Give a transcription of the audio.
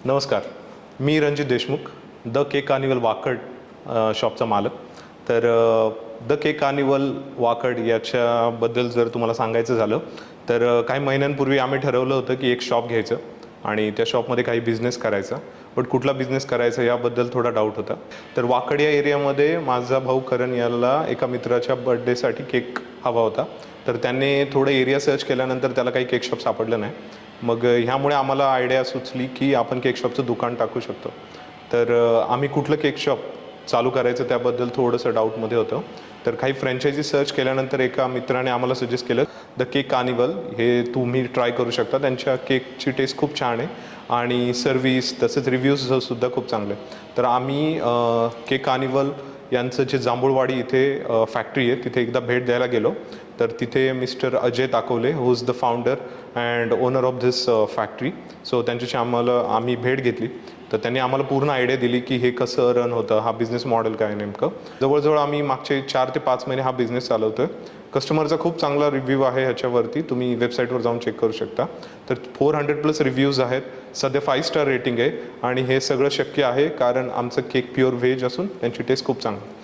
नमस्कार, मी Ranjit Deshmukh, the cake carnival Wakad शॉपचा मालक. तर द केक कार्निवल वाकड याच्याबद्दल जर तुम्हाला सांगायचं झालं तर काही महिन्यांपूर्वी आम्ही ठरवलं होतं की एक शॉप घ्यायचं आणि त्या शॉपमध्ये काही बिझनेस करायचा. बट कुठला बिझनेस करायचा याबद्दल थोडा डाऊट होता. तर वाकड या एरियामध्ये माझा भाऊ करण याला एका मित्राच्या बर्थडेसाठी केक हवा होता. तर त्याने थोडं एरिया सर्च केल्यानंतर त्याला काही केक शॉप सापडलं नाही. मग ह्यामुळे आम्हाला आयडिया सुचली की आपण केक शॉपचं दुकान टाकू शकतो. तर आम्ही कुठलं केक शॉप चालू करायचं त्याबद्दल थोडंसं डाऊटमध्ये होतं. तर काही फ्रँचायझी सर्च केल्यानंतर एका मित्राने आम्हाला सजेस्ट केलं द केक कार्निवल, हे तुम्ही ट्राय करू शकता. त्यांच्या केकची टेस्ट खूप छान आहे आणि सर्व्हिस तसेच रिव्ह्यूजसुद्धा खूप चांगले. तर आम्ही केक कार्निवल यांचं जे जांभूळवाडी इथे फॅक्टरी आहे तिथे एकदा भेट द्यायला गेलो. तर तिथे mister Ajay Takawale who is the founder and owner of this factory. So त्यांच्याशी आम्ही भेट घेतली. तर त्यांनी आम्हाला पूर्ण आयडिया दिली की हे कसं रन होतं, हा बिझनेस मॉडेल काय नेमकं. जवळजवळ आम्ही मागचे 4 ते 5 महिने हा बिझनेस चालवतो आहे. कस्टमरचा खूप चांगला रिव्ह्यू आहे ह्याच्यावरती, तुम्ही वेबसाईटवर जाऊन चेक करू शकता. तर 400+ रिव्ह्यूज आहेत, सध्या 5 स्टार रेटिंग आहे आणि हे सगळं शक्य आहे कारण आमचं केक प्युअर व्हेज असून त्यांची टेस्ट खूप चांगली.